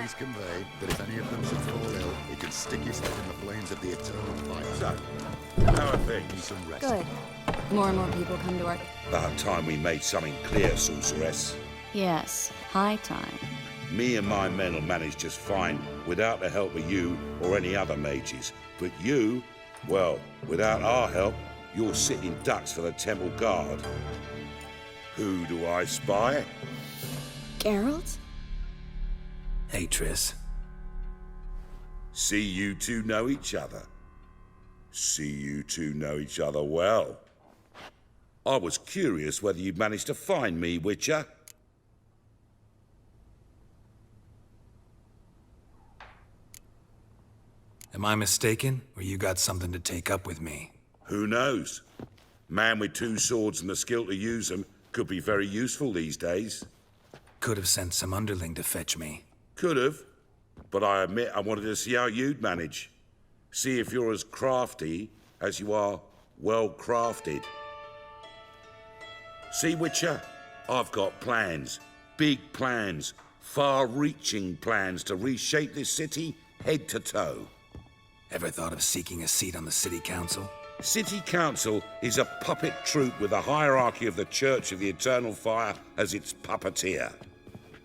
Please convey that if any of them should fall ill, he can stick his head in the flames of the eternal fire. So, how are things? Some rest. Good. More and more people come to work. About time we made something clear, sorceress. Yes, high time. Me and my men will manage just fine without the help of you or any other mages. But you, well, without our help, you're sitting ducks for the temple guard. Who do I spy? Geralt? Hey, Triss. See you two know each other. See you two know each other well. I was curious whether you'd managed to find me, Witcher. Am I mistaken, or you got something to take up with me? Who knows? Man with two swords and the skill to use them could be very useful these days. Could have sent some underling to fetch me. Could have, but I admit I wanted to see how you'd manage. See if you're as crafty as you are well-crafted. See, Witcher, I've got plans. Big plans. Far-reaching plans to reshape this city head to toe. Ever thought of seeking a seat on the city council? City Council is a puppet troupe with the hierarchy of the Church of the Eternal Fire as its puppeteer.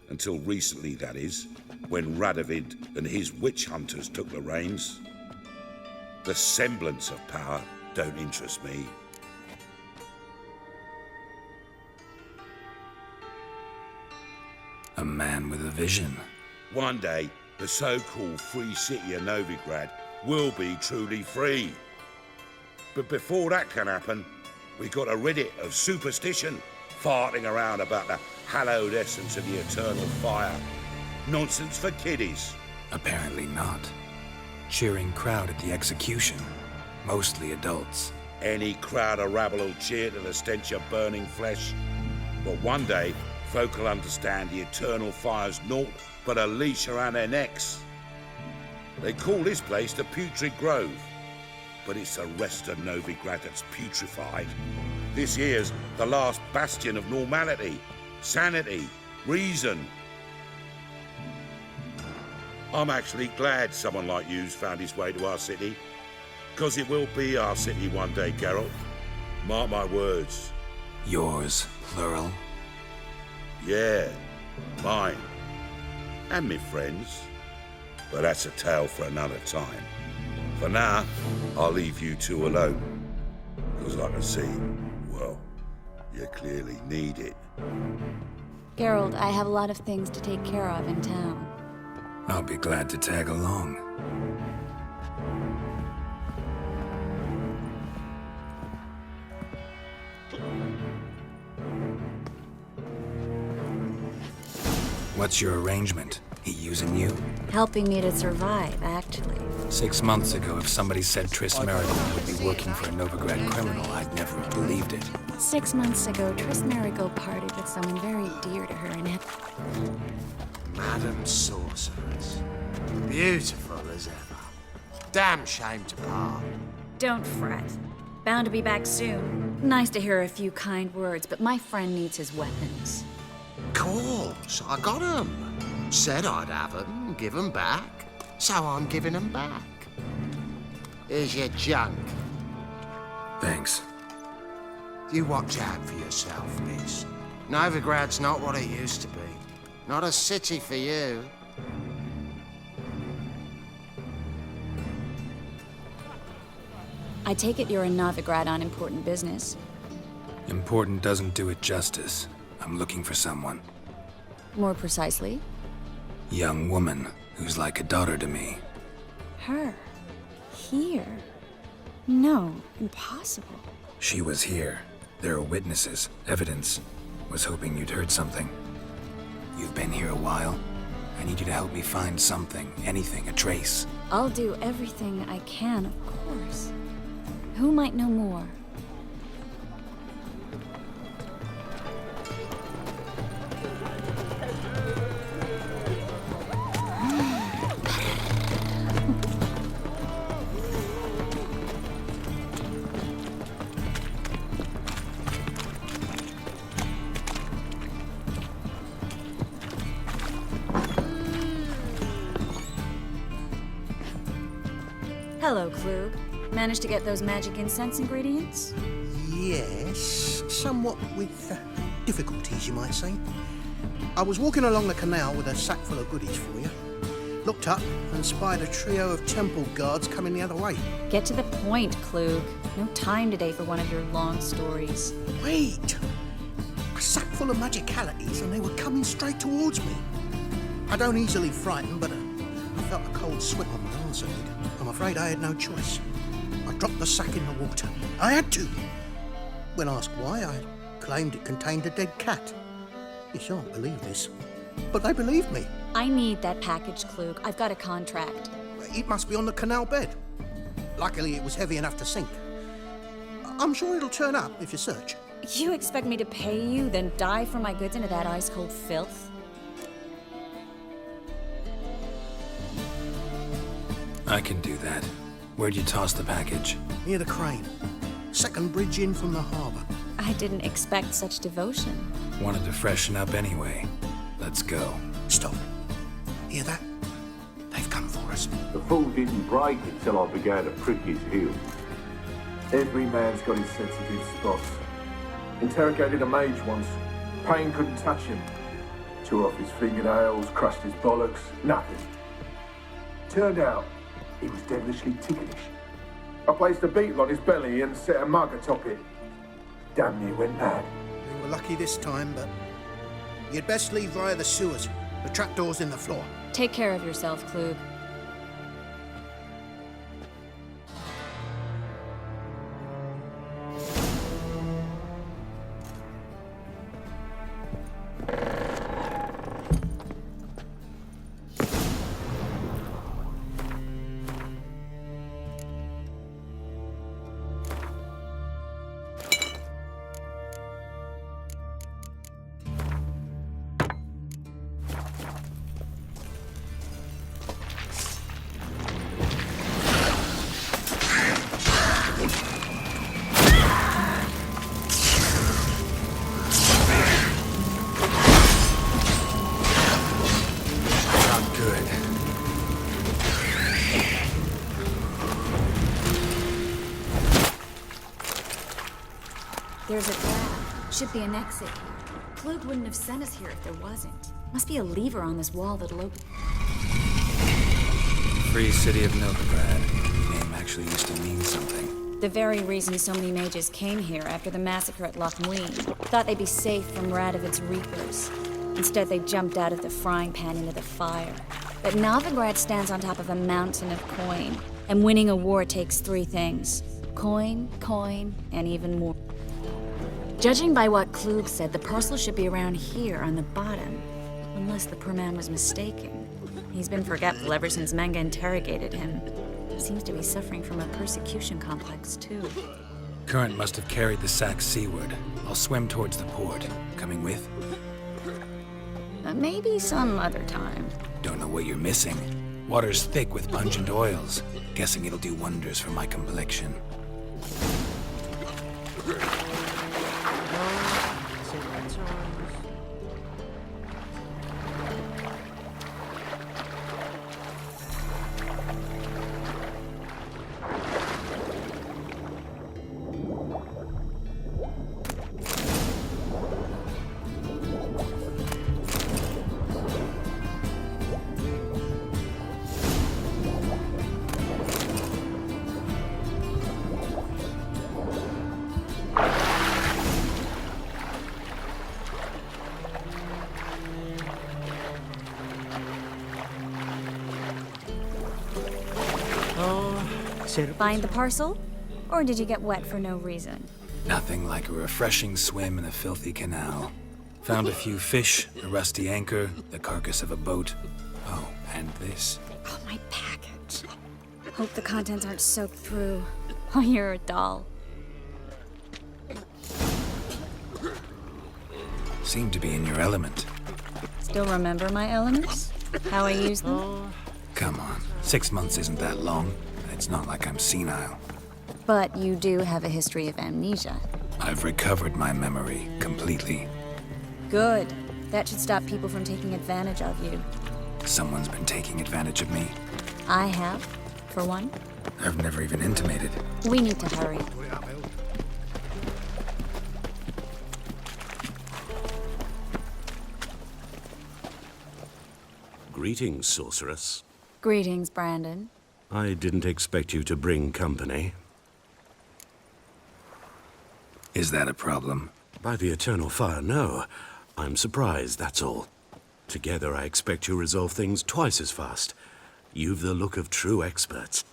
Until recently, that is, when Radovid and his witch hunters took the reins. The semblance of power don't interest me. A man with a vision. One day, the so-called free city of Novigrad will be truly free. But before that can happen, we got to rid it of superstition, farting around about the hallowed essence of the eternal fire. Nonsense for kiddies. Apparently not. Cheering crowd at the execution. Mostly adults. Any crowd of rabble will cheer to the stench of burning flesh. But one day, folk will understand the eternal fire's naught but a leash around their necks. They call this place the Putrid Grove, but it's the rest of Novigrad that's putrefied. This here's the last bastion of normality, sanity, reason. I'm actually glad someone like you's found his way to our city, because it will be our city one day, Geralt. Mark my words. Yours, plural. Yeah, mine. And me friends. But that's a tale for another time. For now, I'll leave you two alone. Because I can see, well, you clearly need it. Geralt, I have a lot of things to take care of in town. I'll be glad to tag along. What's your arrangement? He using you? Helping me to survive, actually. 6 months ago, if somebody said Triss Merigold would be working for a Novigrad criminal, I'd never have believed it. 6 months ago, Triss Merigold parted with someone very dear to her and Madam Sorceress. Beautiful as ever. Damn shame to part. Don't fret. Bound to be back soon. Nice to hear a few kind words, but my friend needs his weapons. Course, I got 'em. Said I'd have 'em, give 'em back. So I'm giving 'em back. Here's your junk. Thanks. You watch out for yourself, miss. Novigrad's not what it used to be. Not a city for you. I take it you're in Novigrad on important business. Important doesn't do it justice. I'm looking for someone. More precisely? Young woman who's like a daughter to me. Her. Here. No, impossible. She was here. There are witnesses, evidence. Was hoping you'd heard something. You've been here a while. I need you to help me find something, anything, a trace. I'll do everything I can, of course. Who might know more? Hello, Klug. Managed to get those magic incense ingredients? Yes, somewhat with difficulties, you might say. I was walking along the canal with a sack full of goodies for you. Looked up and spied a trio of temple guards coming the other way. Get to the point, Klug. No time today for one of your long stories. Wait! A sack full of magicalities and they were coming straight towards me. I don't easily frighten, but I felt a cold sweat on my arse. I'm afraid I had no choice. I dropped the sack in the water. I had to. When asked why, I claimed it contained a dead cat. You shan't believe this, but they believed me. I need that package, Klug. I've got a contract. It must be on the canal bed. Luckily, it was heavy enough to sink. I'm sure it'll turn up if you search. You expect me to pay you, then dive for my goods into that ice-cold filth? I can do that. Where'd you toss the package? Near the crane. Second bridge in from the harbour. I didn't expect such devotion. Wanted to freshen up anyway. Let's go. Stop. Hear that? They've come for us. The fool didn't break until I began to prick his heel. Every man's got his sensitive spots. Interrogated a mage once. Pain couldn't touch him. Tore off his fingernails, crushed his bollocks, nothing. Turned out, he was devilishly ticklish. I placed a beetle on his belly and set a mug atop it. Damn near went mad. We were lucky this time, but you'd best leave via the sewers. The trapdoor's in the floor. Take care of yourself, Klug. There's a trap. Should be an exit here. Klug wouldn't have sent us here if there wasn't. Must be a lever on this wall that'll open. Free City of Novigrad. The name actually used to mean something. The very reason so many mages came here after the massacre at Loch Muin. Thought they'd be safe from Radovid's reapers. Instead, they jumped out of the frying pan into the fire. But Novigrad stands on top of a mountain of coin. And winning a war takes three things. Coin, and even more. Judging by what Klug said, the parcel should be around here on the bottom. Unless the poor man was mistaken. He's been forgetful ever since Manga interrogated him. Seems to be suffering from a persecution complex, too. Current must have carried the sack seaward. I'll swim towards the port. Coming with? Maybe some other time. Don't know what you're missing. Water's thick with pungent oils. Guessing it'll do wonders for my complexion. Find the parcel? Or did you get wet for no reason? Nothing like a refreshing swim in a filthy canal. Found a few fish, a rusty anchor, the carcass of a boat. Oh, and this. Oh, my package. Hope the contents aren't soaked through. Oh, you're a doll. Seem to be in your element. Still remember my elements? How I use them? Come on, 6 months isn't that long. It's not like I'm senile. But you do have a history of amnesia. I've recovered my memory completely. Good. That should stop people from taking advantage of you. Someone's been taking advantage of me. I have. for one? I've never even intimated. We need to hurry. Greetings, sorceress. Greetings, Brandon. I didn't expect you to bring company. Is that a problem? By the eternal fire, no. I'm surprised, that's all. Together, I expect you resolve things twice as fast. You've the look of true experts.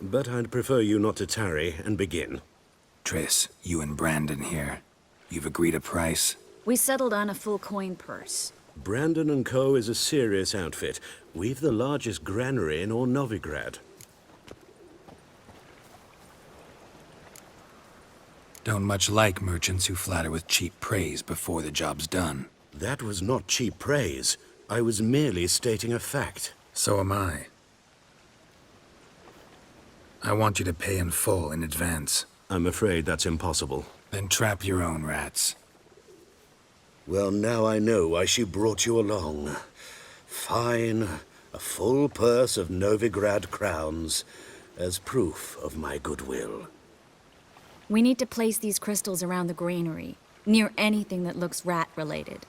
But I'd prefer you not to tarry and begin. Triss, you and Brandon here. You've agreed a price? We settled on a full coin purse. Brandon & Co. is a serious outfit. We've the largest granary in all Novigrad. Don't much like merchants who flatter with cheap praise before the job's done. That was not cheap praise. I was merely stating a fact. So am I. I want you to pay in full in advance. I'm afraid that's impossible. Then trap your own rats. Well, now I know why she brought you along. Fine. A full purse of Novigrad crowns as proof of my goodwill. We need to place these crystals around the granary, near anything that looks rat-related.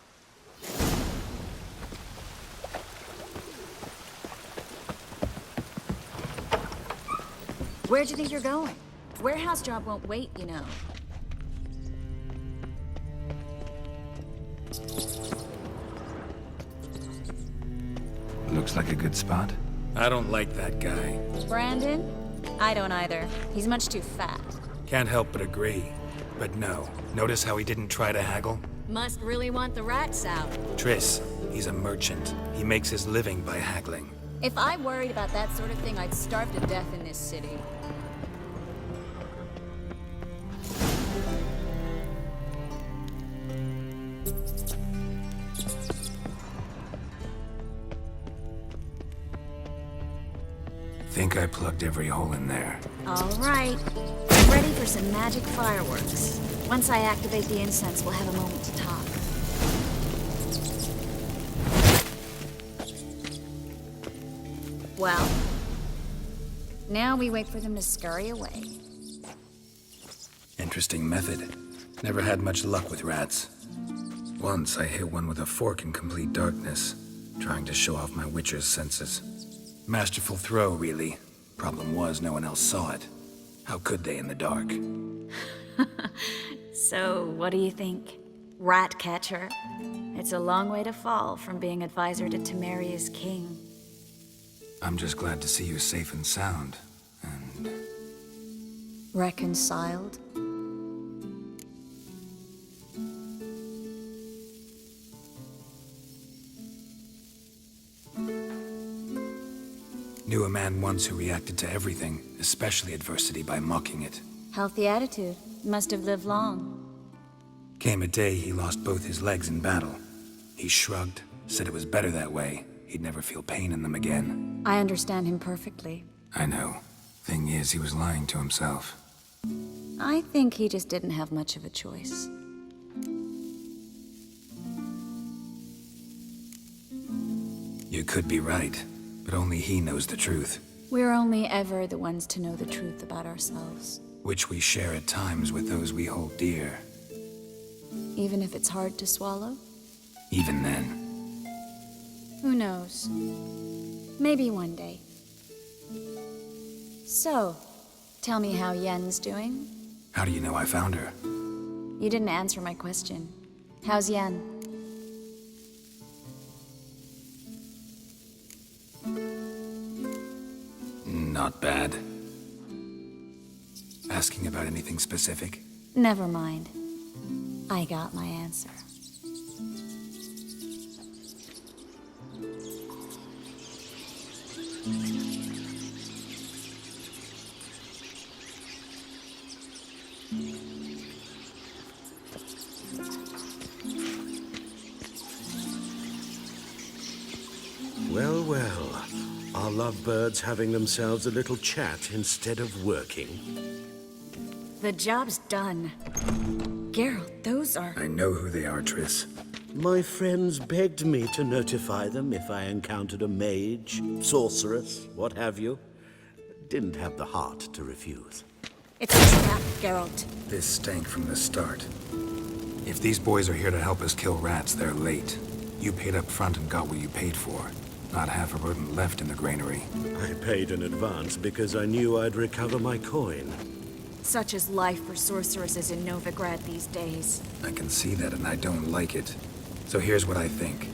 Where'd you think you're going? Warehouse job won't wait, you know. Looks like a good spot. I don't like that guy. Brandon? I don't either. He's much too fat. Can't help but agree. But no. Notice how he didn't try to haggle? Must really want the rats out. Triss, he's a merchant. He makes his living by haggling. If I worried about that sort of thing, I'd starve to death in this city. Think I plugged every hole in there. All right. I'm ready for some magic fireworks. Once I activate the incense, we'll have a moment to talk. Well, now we wait for them to scurry away. Interesting method. Never had much luck with rats. Once I hit one with a fork in complete darkness, trying to show off my witcher's senses. Masterful throw, really. Problem was, no one else saw it. How could they in the dark? So, what do you think? Rat catcher? It's a long way to fall from being advisor to Temeria's king. I'm just glad to see you safe and sound. And Reconciled? knew a man once who reacted to everything, especially adversity, by mocking it. Healthy attitude. Must have lived long. Came a day he lost both his legs in battle. He shrugged, said it was better that way. He'd never feel pain in them again. I understand him perfectly. I know. Thing is, he was lying to himself. I think he just didn't have much of a choice. You could be right, but only he knows the truth. We're only ever the ones to know the truth about ourselves. Which we share at times with those we hold dear. Even if it's hard to swallow? Even then. Who knows? Maybe one day. So, tell me how Yen's doing? How do you know I found her? You didn't answer my question. How's Yen? Not bad. Asking about anything specific? Never mind. I got my answer. Well, well. Our lovebirds having themselves a little chat instead of working. The job's done. Geralt, those are... I know who they are, Triss. My friends begged me to notify them if I encountered a mage, sorceress, what have you. Didn't have the heart to refuse. It's a trap, Geralt. This stank from the start. If these boys are here to help us kill rats, they're late. You paid up front and got what you paid for. Not half a rodent left in the granary. I paid in advance because I knew I'd recover my coin. Such is life for sorceresses in Novigrad these days. I can see that and I don't like it. So here's what I think.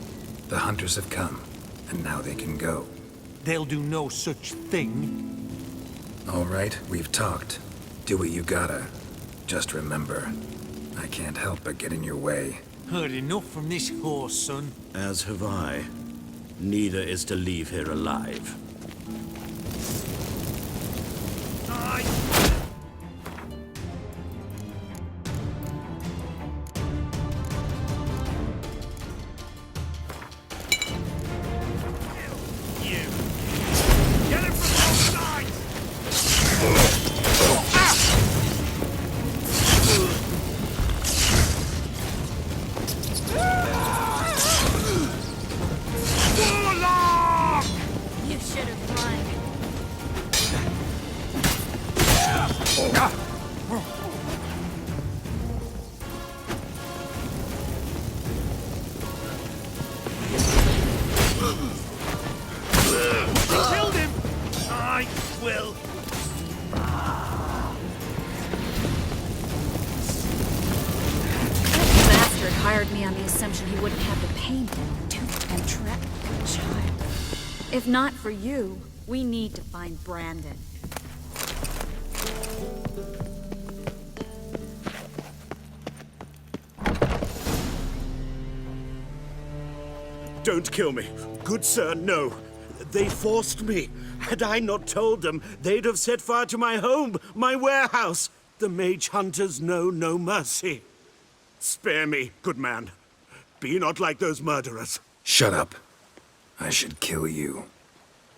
The hunters have come, and now they can go. They'll do no such thing. All right, we've talked. Do what you gotta. Just remember, I can't help but get in your way. Heard enough from this horse, son. As have I. Neither is to leave here alive. You should have run. Killed him! I will. Bastard hired me on the assumption he wouldn't have to pay me to entrap a child. If not for you, we need to find Brandon. Don't kill me. Good sir, no. They forced me. Had I not told them, they'd have set fire to my home, my warehouse. The mage hunters know no mercy. Spare me, good man. Be not like those murderers. Shut up. I should kill you.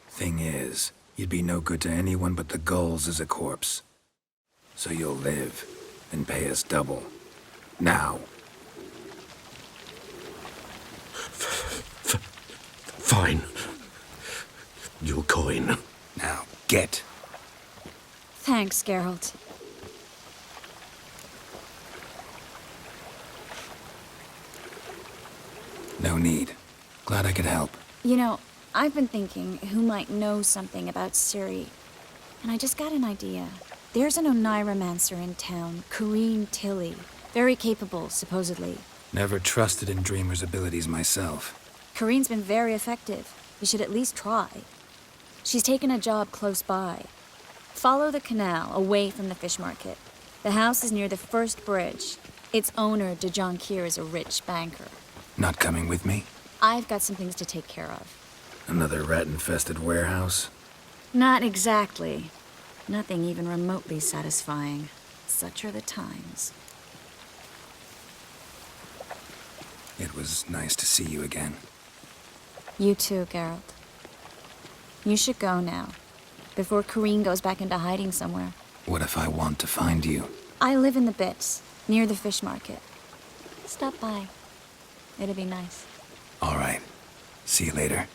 Thing is, you'd be no good to anyone but the gulls as a corpse. So you'll live and pay us double. Now. Fine. Your coin. Now, get. Thanks, Geralt. No need. Glad I could help. You know, I've been thinking who might know something about Ciri. And I just got an idea. There's an Oneiromancer in town, Corrine Tilly. Very capable, supposedly. Never trusted in Dreamer's abilities myself. Corrine's been very effective. You should at least try. She's taken a job close by. Follow the canal, away from the fish market. The house is near the first bridge. Its owner, de Jonquier, is a rich banker. Not coming with me? I've got some things to take care of. Another rat-infested warehouse? Not exactly. Nothing even remotely satisfying. Such are the times. It was nice to see you again. You too, Geralt. You should go now, before Corrine goes back into hiding somewhere. What if I want to find you? I live in the Bits, near the fish market. Stop by. It'll be nice. All right. See you later.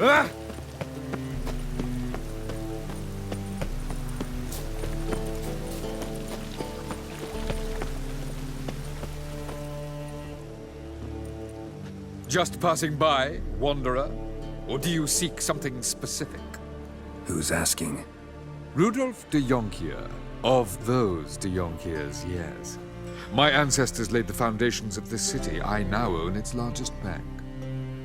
Ah! Just passing by, wanderer? Or do you seek something specific? Who's asking? Rudolf de Jonkier. Of those de Jonkiers, yes. My ancestors laid the foundations of this city. I now own its largest bank.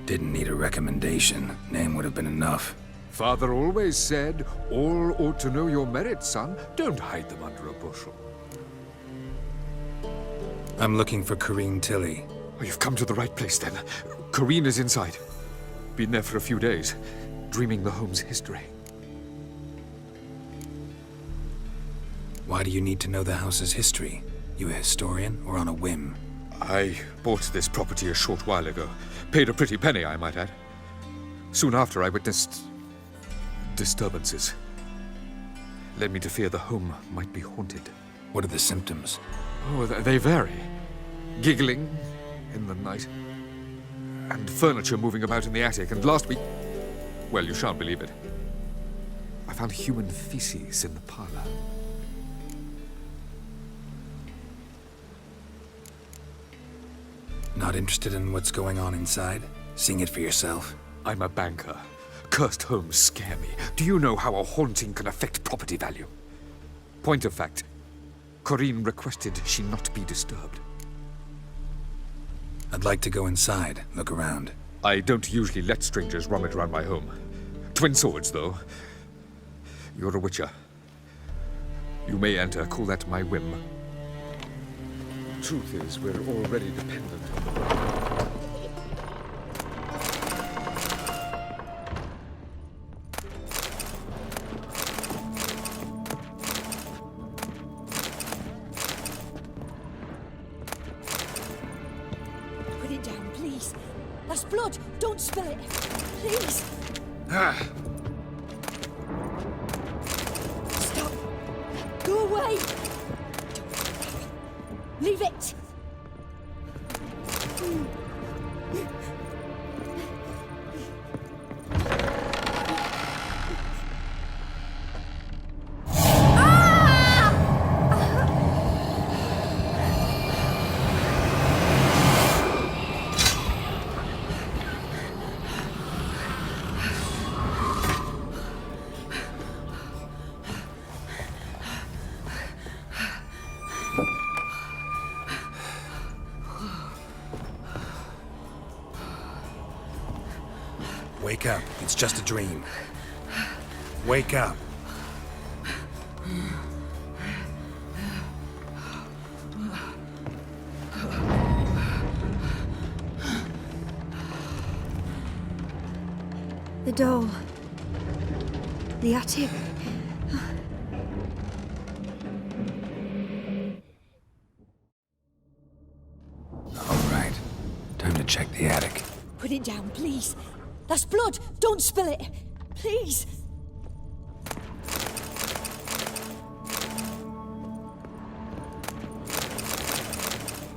Didn't need a recommendation. Name would have been enough. Father always said, all ought to know your merits, son. Don't hide them under a bushel. I'm looking for Corrine Tilly. Oh, you've come to the right place, then. Corrine is inside. Been there for a few days, dreaming the home's history. Why do you need to know the house's history? You a historian, or on a whim? I bought this property a short while ago. Paid a pretty penny, I might add. Soon after, I witnessed disturbances. Led me to fear the home might be haunted. What are the symptoms? Oh, they vary. Giggling in the night. And furniture moving about in the attic. And last week... well, you shan't believe it. I found human feces in the parlor. Not interested in what's going on inside? Seeing it for yourself? I'm a banker. Cursed homes scare me. Do you know how a haunting can affect property value? Point of fact, Corrine requested she not be disturbed. I'd like to go inside, look around. I don't usually let strangers rummage around my home. Twin swords, though. You're a witcher. You may enter, call that my whim. Truth is, we're already dependent on the... Put it down, please. That's blood. Don't spill it. Please. Ah! Stop. Go away. Leave it. Wake up. It's just a dream. Wake up. The doll. The attic. All right. Time to check the attic. Put it down, please. That's blood. Don't spill it. Please.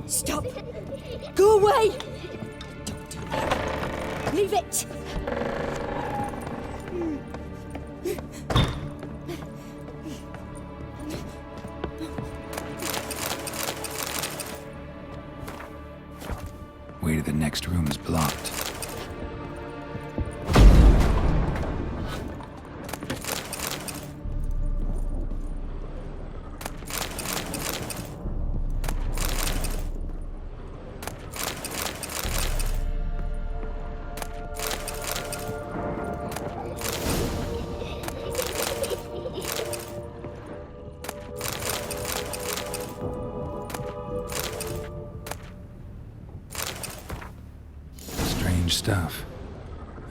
Stop. Go away. Don't do that. Leave it. Way to the next room is blocked. Stuff.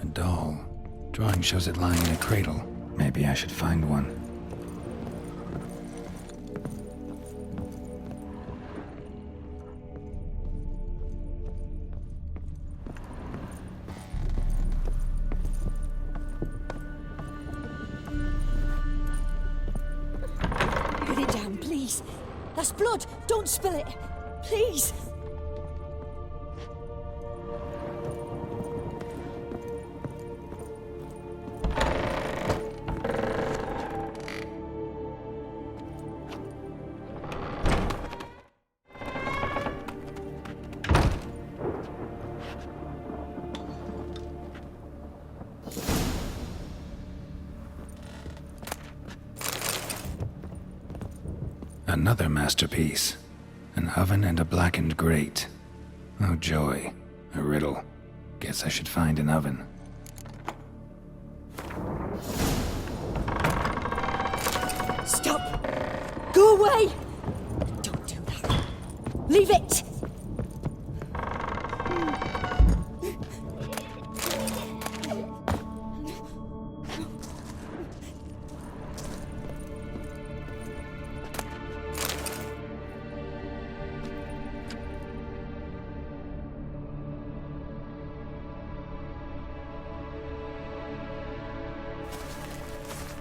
A doll. Drawing shows it lying in a cradle. Maybe I should find one. Put it down, please. That's blood. Don't spill it. Please. Another masterpiece. An oven and a blackened grate. Oh joy. A riddle. Guess I should find an oven. Stop! Go away! Don't do that. Leave it!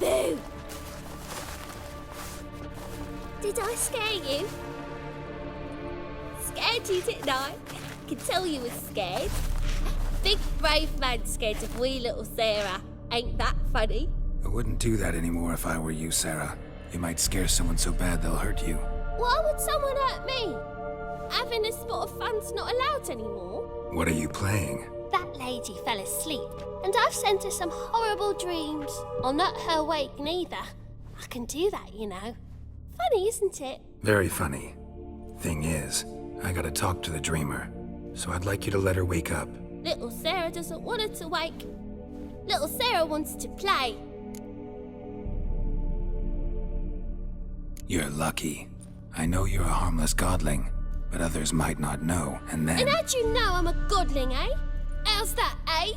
Boo! Did I scare you? Scared you, didn't I? I can tell you was scared. Big brave man scared of wee little Sarah. Ain't that funny? I wouldn't do that anymore if I were you, Sarah. You might scare someone so bad they'll hurt you. Why would someone hurt me? Having a spot of fun's not allowed anymore. What are you playing? That lady fell asleep, and I've sent her some horrible dreams. I'll not her awake neither. I can do that, you know. Funny, isn't it? Very funny. Thing is, I gotta talk to the dreamer, so I'd like you to let her wake up. Little Sarah doesn't want her to wake. Little Sarah wants to play. You're lucky. I know you're a harmless godling, but others might not know, and then... And how'd you know I'm a godling, eh? How's that, eh?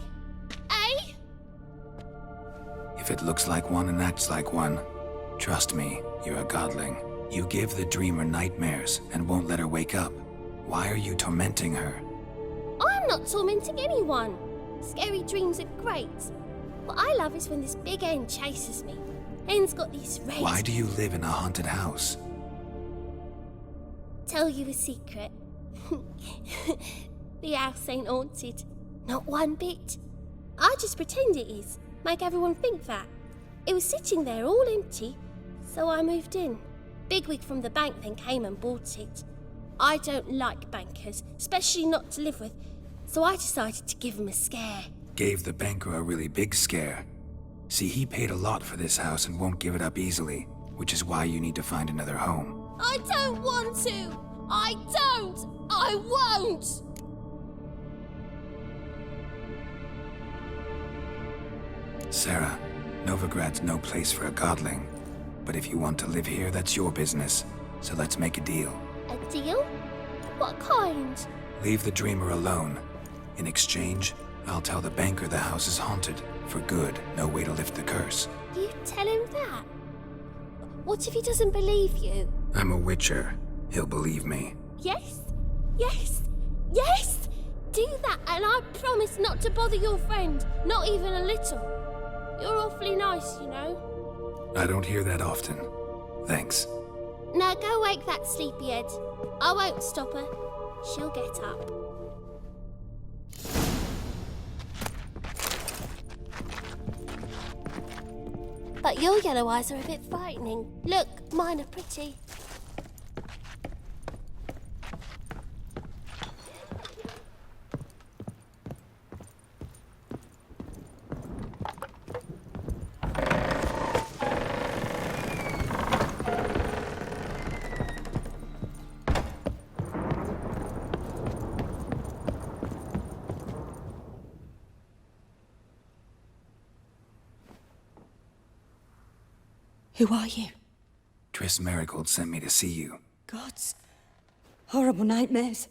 Eh? If it looks like one and acts like one, trust me, you're a godling. You give the dreamer nightmares and won't let her wake up. Why are you tormenting her? I'm not tormenting anyone. Scary dreams are great. What I love is when this big hen chases me. Hen's got these red... Why do you live in a haunted house? Tell you a secret. The house ain't haunted. Not one bit. I just pretend it is. Make everyone think that. It was sitting there all empty, so I moved in. Bigwig from the bank then came and bought it. I don't like bankers, especially not to live with, so I decided to give him a scare. Gave the banker a really big scare. See, he paid a lot for this house and won't give it up easily, which is why you need to find another home. I don't want to! I don't! I won't! Sarah, Novigrad's no place for a godling. But if you want to live here, that's your business. So let's make a deal. A deal? What kind? Leave the dreamer alone. In exchange, I'll tell the banker the house is haunted. For good, no way to lift the curse. You tell him that? What if he doesn't believe you? I'm a witcher. He'll believe me. Yes? Yes? Yes! Do that, and I promise not to bother your friend. Not even a little. You're awfully nice, you know. I don't hear that often. Thanks. Now go wake that sleepyhead. I won't stop her. She'll get up. But your yellow eyes are a bit frightening. Look, mine are pretty. Who are you? Triss Marigold sent me to see you. Gods. Horrible nightmares.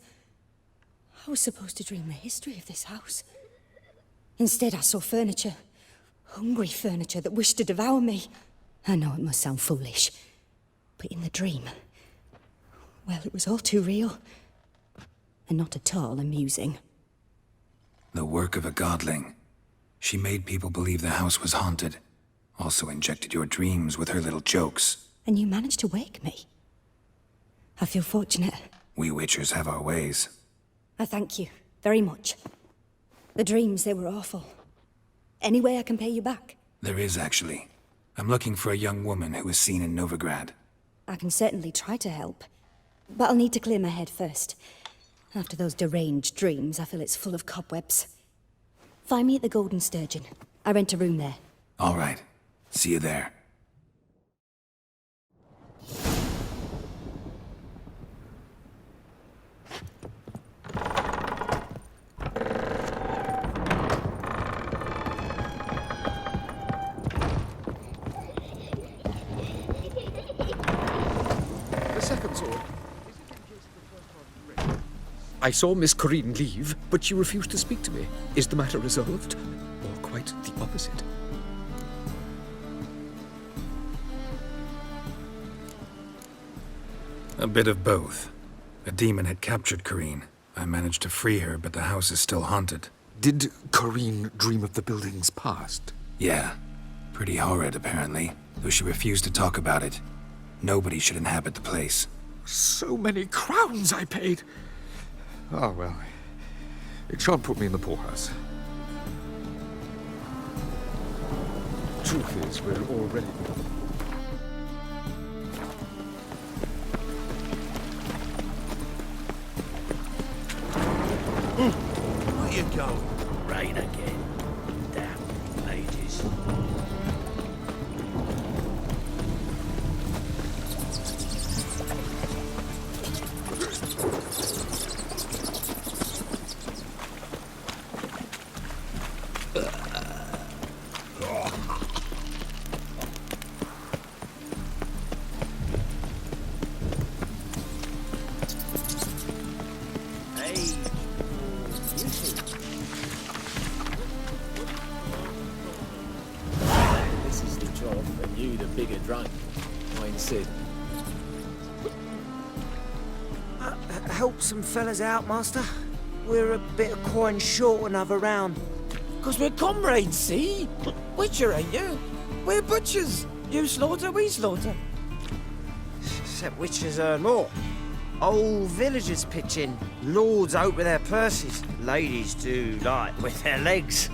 I was supposed to dream the history of this house. Instead, I saw furniture. Hungry furniture that wished to devour me. I know it must sound foolish, but in the dream, well, it was all too real. And not at all amusing. The work of a godling. She made people believe the house was haunted. Also injected your dreams with her little jokes. And you managed to wake me. I feel fortunate. We witchers have our ways. I thank you very much. The dreams, they were awful. Any way I can pay you back? There is, actually. I'm looking for a young woman who was seen in Novigrad. I can certainly try to help. But I'll need to clear my head first. After those deranged dreams, I feel it's full of cobwebs. Find me at the Golden Sturgeon. I rent a room there. All right. See you there. I saw Miss Corrine leave, but she refused to speak to me. Is the matter resolved? Or quite the opposite? A bit of both. A demon had captured Corrine. I managed to free her, but the house is still haunted. Did Corrine dream of the building's past? Yeah. Pretty horrid, apparently, though she refused to talk about it. Nobody should inhabit the place. So many crowns I paid! Oh, well. It shan't put me in the poorhouse. Truth is, we're already... Where you going? Rain again. Damn mages. This is the job, and you the bigger drunk. Wayne said. Help some fellas out, master. We're a bit of coin short another round. 'Cause we're comrades, see? Witcher, ain't you? We're butchers. You slaughter, we slaughter. Except witches earn more. Old villagers pitch in. Lords out with their purses. Ladies do like with their legs.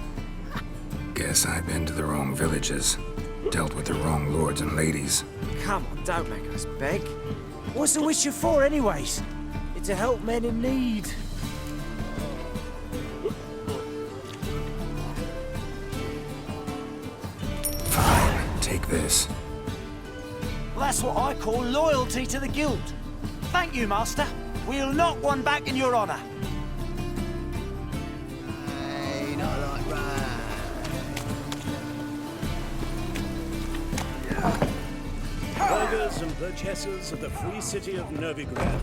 Guess I've been to the wrong villages. Dealt with the wrong lords and ladies. Come on, don't make us beg. What's the witcher for, anyways? It's to help men in need. Fine, take this. Well, that's what I call loyalty to the guild. Thank you, master. We'll knock one back in your honor. Hey, not like Burghers and burgesses of the free city of Novigrad.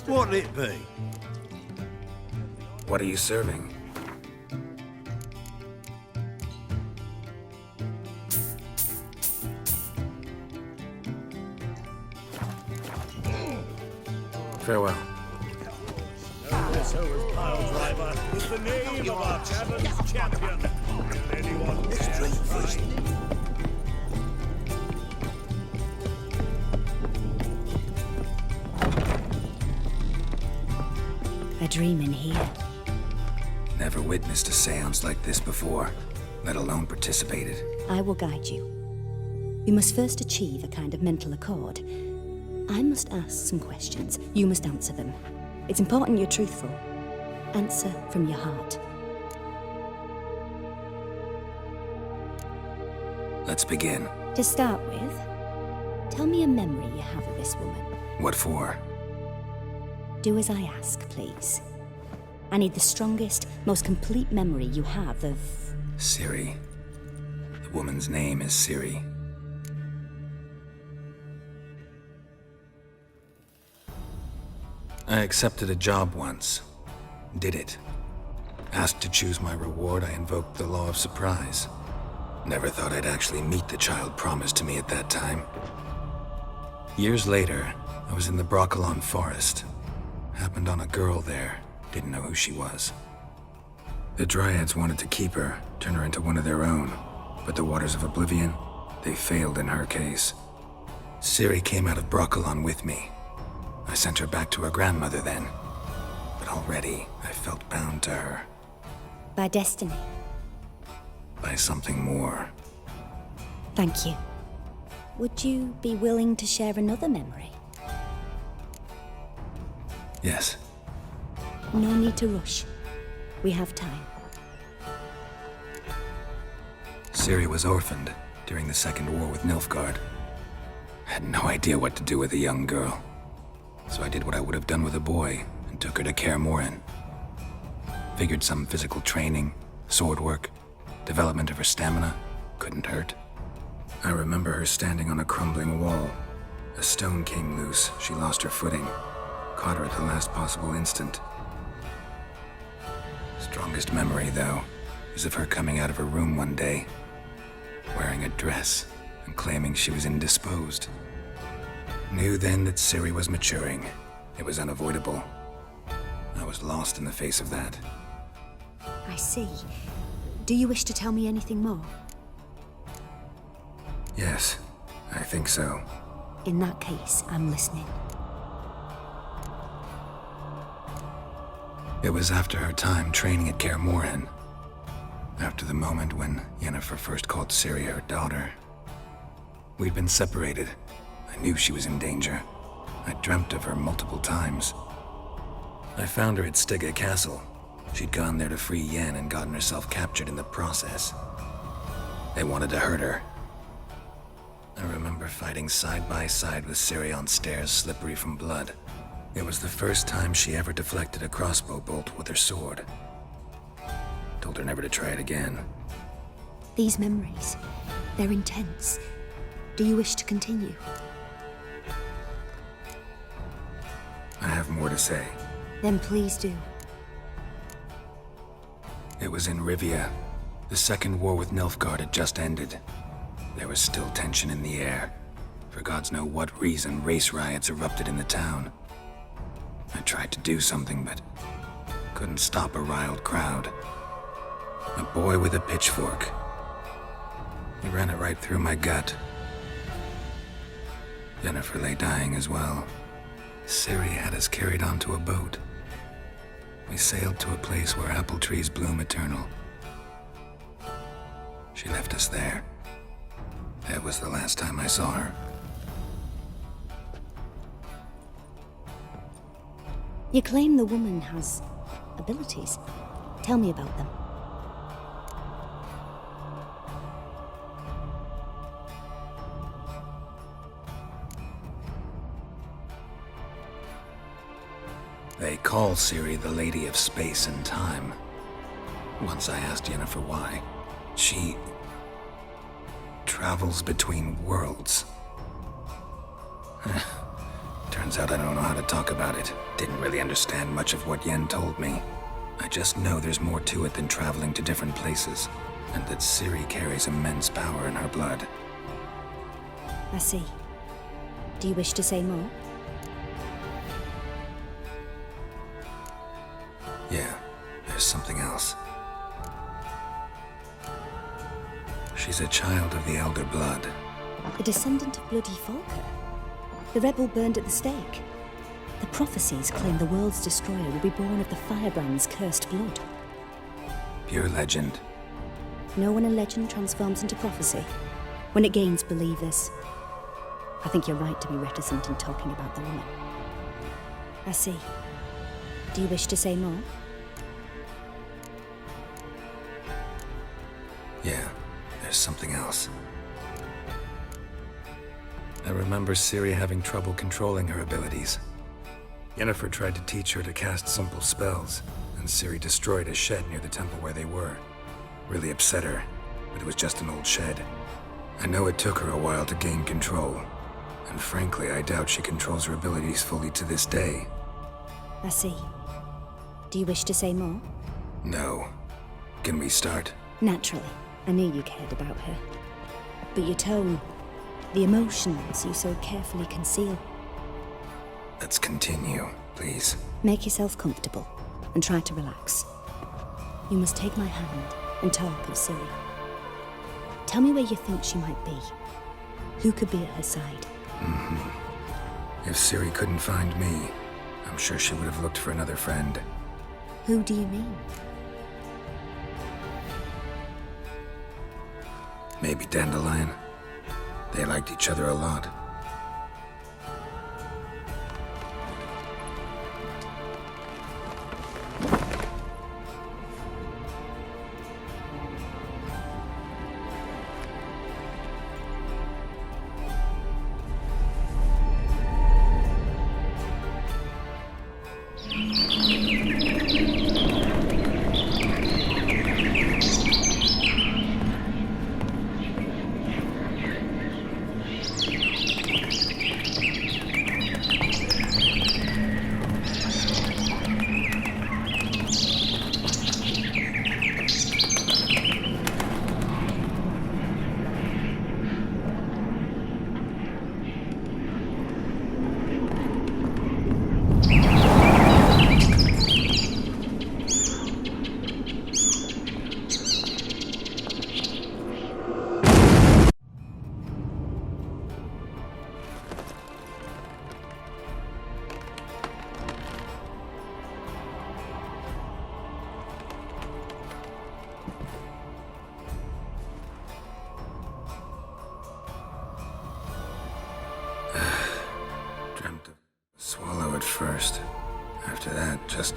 What'll it be? What are you serving? Farewell. This is pile driver is the name of our tavern's champion. Will anyone dare try? A dream in here. Never witnessed a seance like this before, let alone participated. I will guide you. We must first achieve a kind of mental accord. I must ask some questions. You must answer them. It's important you're truthful. Answer from your heart. Let's begin. To start with, tell me a memory you have of this woman. What for? Do as I ask, please. I need the strongest, most complete memory you have of... Ciri. The woman's name is Ciri. I accepted a job once. Did it. Asked to choose my reward, I invoked the law of surprise. Never thought I'd actually meet the child promised to me at that time. Years later, I was in the Broccolon forest. Happened on a girl there. Didn't know who she was. The Dryads wanted to keep her, turn her into one of their own. But the Waters of Oblivion, they failed in her case. Ciri came out of Broccolon with me. I sent her back to her grandmother then. But already, I felt bound to her. By destiny. By something more. Thank you. Would you be willing to share another memory? Yes. No need to rush. We have time. Ciri was orphaned during the Second War with Nilfgaard. I had no idea what to do with a young girl. So I did what I would have done with a boy and took her to Kaer Morhen. Figured some physical training, sword work, development of her stamina couldn't hurt. I remember her standing on a crumbling wall. A stone came loose, she lost her footing. Caught her at the last possible instant. Strongest memory, though, is of her coming out of her room one day, wearing a dress and claiming she was indisposed. Knew then that Ciri was maturing. It was unavoidable. I was lost in the face of that. I see. Do you wish to tell me anything more? Yes, I think so. In that case, I'm listening. It was after her time training at Kaer Morhen. After the moment when Yennefer first called Ciri her daughter. We'd been separated. I knew she was in danger. I dreamt of her multiple times. I found her at Stygga Castle. She'd gone there to free Yen and gotten herself captured in the process. They wanted to hurt her. I remember fighting side by side with Ciri on stairs slippery from blood. It was the first time she ever deflected a crossbow bolt with her sword. Told her never to try it again. These memories, they're intense. Do you wish to continue? I have more to say. Then please do. It was in Rivia. The second war with Nilfgaard had just ended. There was still tension in the air. For gods know what reason, race riots erupted in the town. I tried to do something, but couldn't stop a riled crowd. A boy with a pitchfork. He ran it right through my gut. Yennefer lay dying as well. Ciri had us carried onto a boat. We sailed to a place where apple trees bloom eternal. She left us there. That was the last time I saw her. You claim the woman has abilities. Tell me about them. They call Ciri the Lady of Space and Time. Once I asked Yennefer why. She travels between worlds. Turns out I don't know how to talk about it. Didn't really understand much of what Yen told me. I just know there's more to it than traveling to different places, and that Ciri carries immense power in her blood. I see. Do you wish to say more? Yeah, there's something else. She's a child of the Elder Blood. A descendant of bloody Volker. The rebel burned at the stake. The prophecies claim the world's destroyer will be born of the firebrand's cursed blood. Pure legend. Know when a legend transforms into prophecy? When it gains believers. I think you're right to be reticent in talking about the woman. I see. Do you wish to say more? Yeah, there's something else. I remember Ciri having trouble controlling her abilities. Yennefer tried to teach her to cast simple spells, and Ciri destroyed a shed near the temple where they were. Really upset her, but it was just an old shed. I know it took her a while to gain control, and frankly, I doubt she controls her abilities fully to this day. I see. Do you wish to say more? No. Can we start? Naturally. I knew you cared about her. But your tone, the emotions you so carefully conceal. Let's continue, please. Make yourself comfortable and try to relax. You must take my hand and talk of Ciri. Tell me where you think she might be. Who could be at her side? If Ciri couldn't find me, I'm sure she would have looked for another friend. Who do you mean? Maybe Dandelion. They liked each other a lot.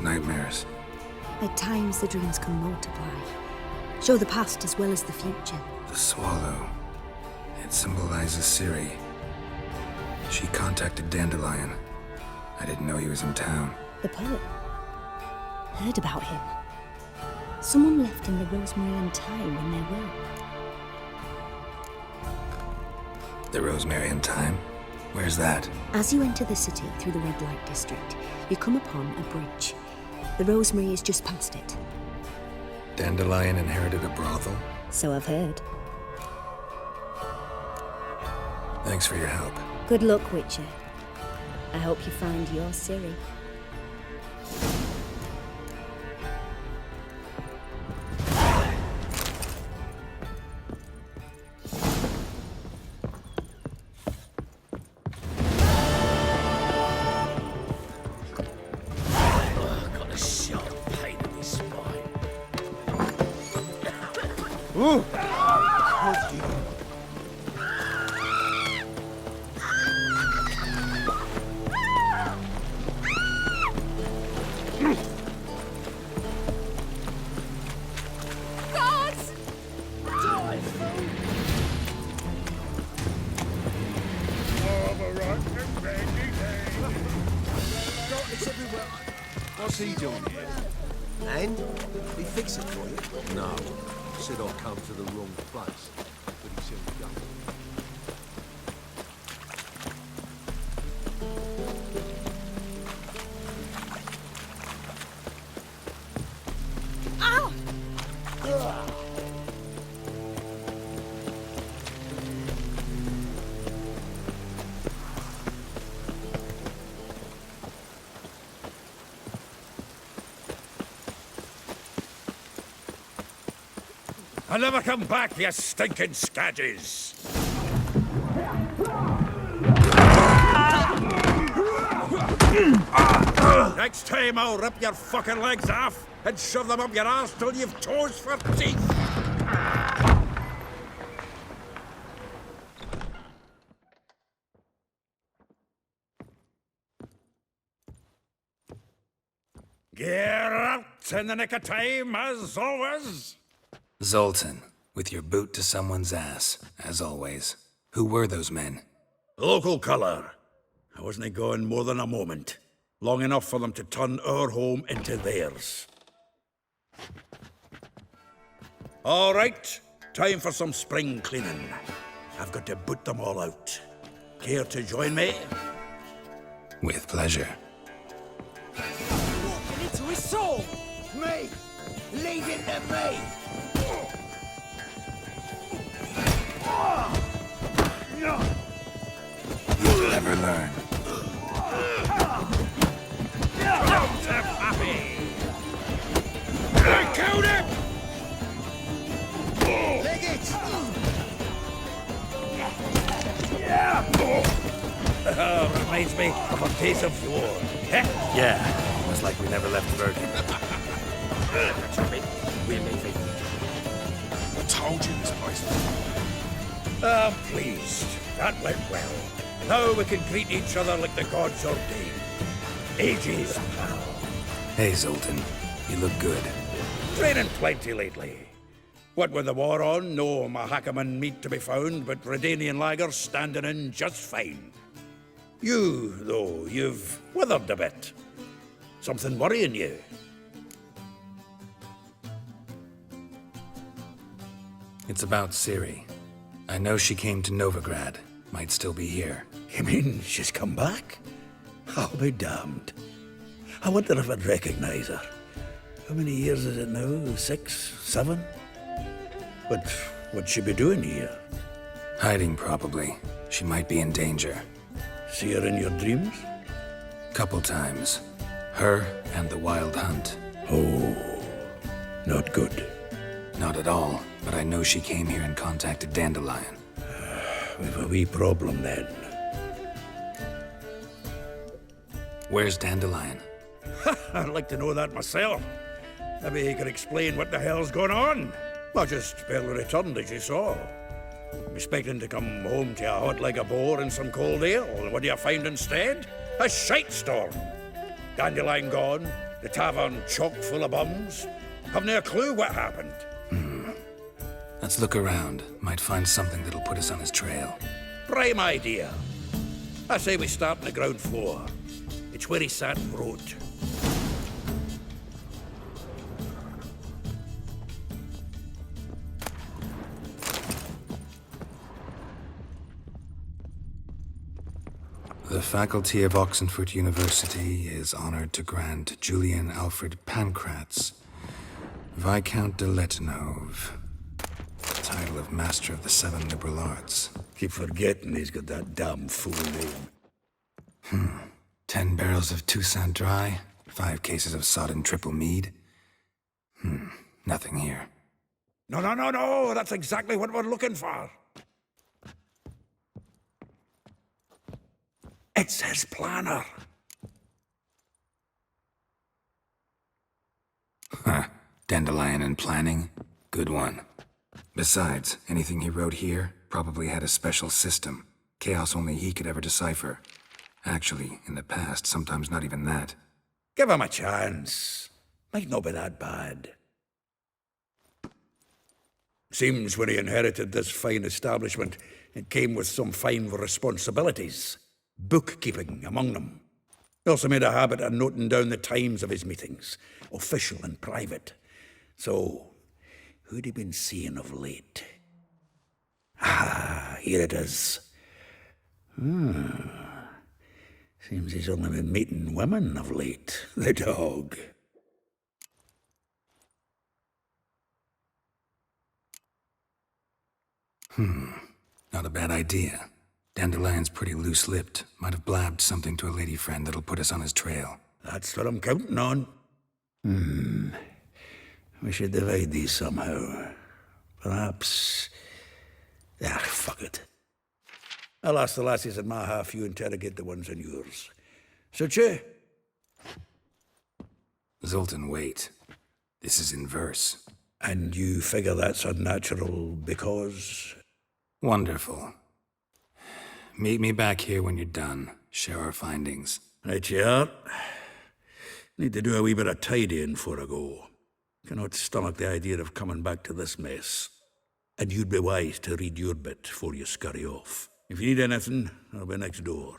nightmares. At times, the dreams can multiply, show the past as well as the future. The swallow. It symbolizes Ciri. She contacted Dandelion. I didn't know he was in town. The poet. Heard about him. Someone left him the rosemary and thyme in their will. The rosemary and thyme? Where's that? As you enter the city through the red light district, you come upon a bridge. The rosemary is just past it. Dandelion inherited a brothel? So I've heard. Thanks for your help. Good luck, Witcher. I hope you find your Ciri. Ooh! What's he doing here? And? He fix it for you? No. Said I'll come to the wrong place. But he said he don't. I'll never come back, you stinking scadges! Next time I'll rip your fucking legs off and shove them up your arse till you've toes for teeth! Geralt in the nick of time, as always! Zoltan, with your boot to someone's ass, as always. Who were those men? Local colour. I wasn't going more than a moment. Long enough for them to turn our home into theirs. All right, time for some spring cleaning. I've got to boot them all out. Care to join me? With pleasure. Walking into his soul! Me! Leave it to me! You'll never learn. Don't have happy! I killed him! Leg it! Reminds me of a piece of yore. Eh? Yeah, almost like we never left Virgin. We're leaving. I told you this place was... I'm pleased. That went well. Now we can greet each other like the gods ordained. Ages, pal. Hey, Zoltan. You look good. Training plenty lately. What with the war on, no Mahakaman meat to be found, but Redanian lagers standing in just fine. You, though, you've withered a bit. Something worrying you? It's about Ciri. I know she came to Novigrad. Might still be here. You mean she's come back? I'll be damned. I wonder if I'd recognize her. How many years is it now? 6, 7? But what'd she be doing here? Hiding, probably. She might be in danger. See her in your dreams? Couple times. Her and the Wild Hunt. Oh, not good. Not at all, but I know she came here and contacted Dandelion. We've a wee problem then. Where's Dandelion? I'd like to know that myself. Maybe he could explain what the hell's going on. I just barely returned, as you saw. I'm expecting to come home to a hot like a boar and some cold ale, and what do you find instead? A shite storm. Dandelion gone, The tavern chock full of bums. Haven't a clue what happened. Let's look around. Might find something that'll put us on his trail. Prime idea. I say we start on the ground floor. It's where he sat and wrote. The faculty of Oxenford University is honored to grant Julian Alfred Pancratz, Viscount de Letenove, title of Master of the Seven Liberal Arts. Keep forgetting he's got that damn fool name. 10 barrels of Toussaint Dry, 5 cases of sodden triple mead. Nothing here. No, that's exactly what we're looking for. It's his planner. Dandelion and planning? Good one. Besides, anything he wrote here probably had a special system. Chaos only he could ever decipher. Actually, in the past, sometimes not even that. Give him a chance. Might not be that bad. Seems when he inherited this fine establishment, it came with some fine responsibilities. Bookkeeping among them. He also made a habit of noting down the times of his meetings, official and private. So, who'd he been seeing of late? Here it is. Seems he's only been meeting women of late, the dog. Not a bad idea. Dandelion's pretty loose-lipped. Might have blabbed something to a lady friend that'll put us on his trail. That's what I'm counting on. We should divide these somehow. Perhaps... fuck it. I'll ask the lassies in my half, you interrogate the ones in yours. Suit you? Zoltan, wait. This is in verse. And you figure that's unnatural because... Wonderful. Meet me back here when you're done. Share our findings. Right you are. Need to do a wee bit of tidying before I go. Cannot stomach the idea of coming back to this mess. And you'd be wise to read your bit before you scurry off. If you need anything, I'll be next door.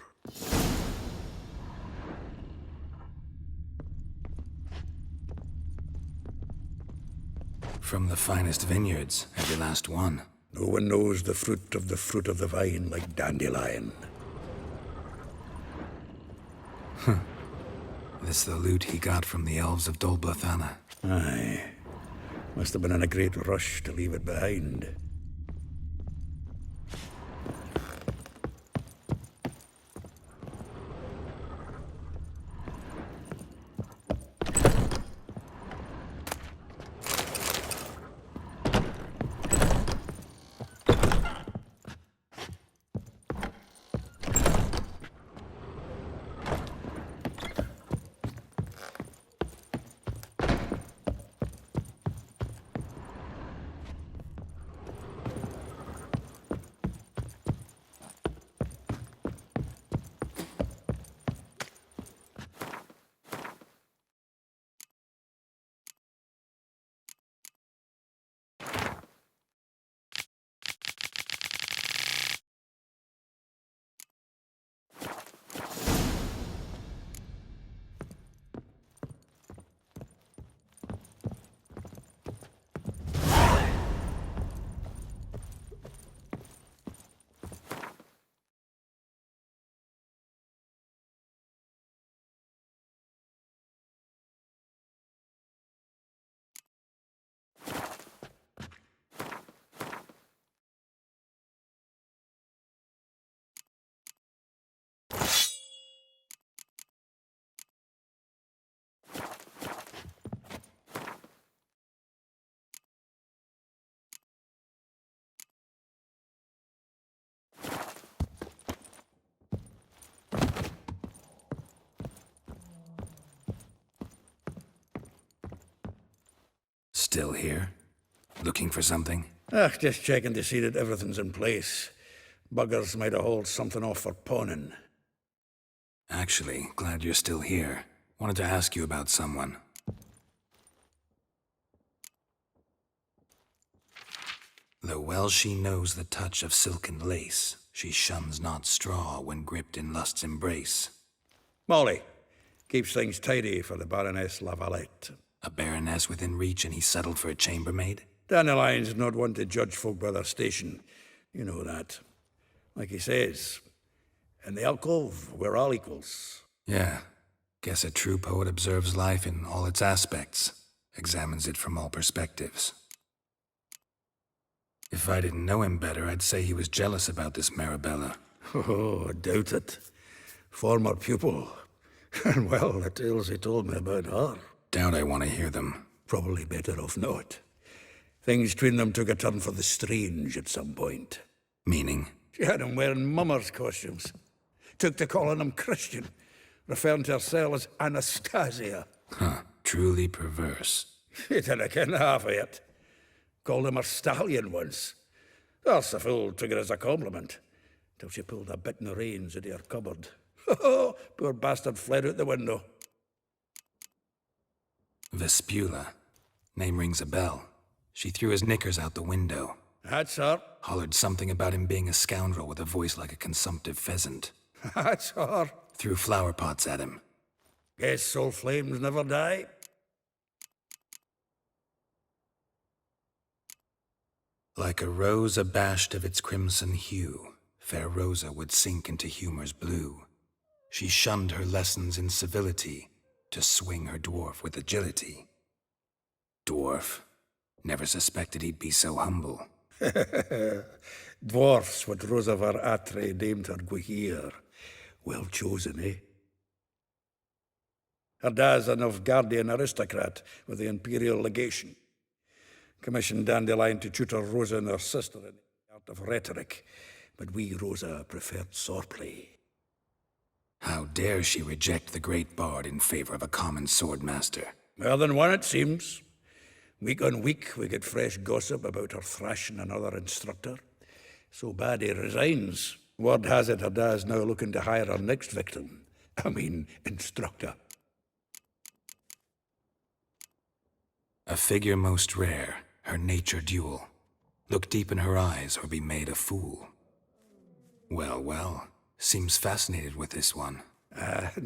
From the finest vineyards, every last one. No one knows the fruit of the vine like Dandelion. This the loot he got from the elves of Dol Blathanna. Aye. Must have been in a great rush to leave it behind. Still here? Looking for something? Just checking to see that everything's in place. Buggers might have hauled something off for pawning. Actually, glad you're still here. Wanted to ask you about someone. Though well she knows the touch of silken lace, she shuns not straw when gripped in lust's embrace. Molly. Keeps things tidy for the Baroness Lavalette. A baroness within reach and he settled for a chambermaid? Dandelion's not one to judge folk by their station. You know that. Like he says, in the alcove, we're all equals. Yeah. Guess a true poet observes life in all its aspects, examines it from all perspectives. If I didn't know him better, I'd say he was jealous about this Marabella. Oh, I doubt it. Former pupil. And well, the tales he told me about her. Doubt I want to hear them. Probably better off not. Things between them took a turn for the strange at some point. Meaning? She had him wearing mummers' costumes. Took to calling him Christian, referring to herself as Anastasia. Huh, truly perverse. He didn't ken half of it. Called him a stallion once. That's the fool took it as a compliment, till she pulled a bit in the reins out of her cupboard. Oh, poor bastard fled out the window. Vespula. Name rings a bell. She threw his knickers out the window. That's her. Hollered something about him being a scoundrel with a voice like a consumptive pheasant. That's her. Threw flower pots at him. Guess soul flames never die. Like a rose abashed of its crimson hue, fair Rosa would sink into humor's blue. She shunned her lessons in civility, to swing her dwarf with agility. Dwarf. Never suspected he'd be so humble. Dwarfs what Rosavar Atre named her Guihir. Well chosen, eh? Her dad's a Novgardian aristocrat with the Imperial Legation. Commissioned Dandelion to tutor Rosa and her sister in the art of rhetoric, but we, Rosa, preferred swordplay. How dare she reject the great bard in favor of a common swordmaster? More than one, it seems. Week on week, we get fresh gossip about her thrashing another instructor. So bad he resigns. Word has it her dad's now looking to hire her next victim. I mean, instructor. A figure most rare, her nature dual. Look deep in her eyes or be made a fool. Well, well, seems fascinated with this one.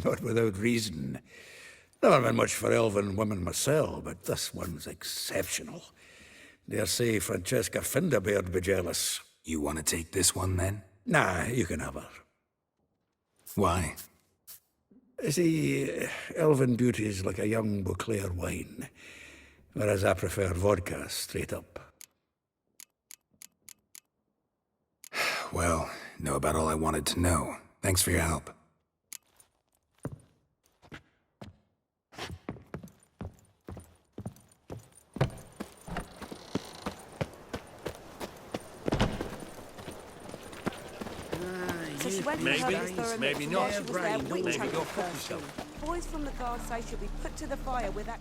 Not without reason. Never been much for elven women myself, but this one's exceptional. Dare say Francesca Finderbeard'd be jealous. You want to take this one, then? Nah, you can have her. Why? See, elven beauty's like a young Beauclair wine, whereas I prefer vodka straight up. Well, know about all I wanted to know. Thanks for your help. So she went Maybe, to her maybe and not. she was there, Maybe witch you're hunting fucking first. Boys from the guard say she'll be put to the fire with that...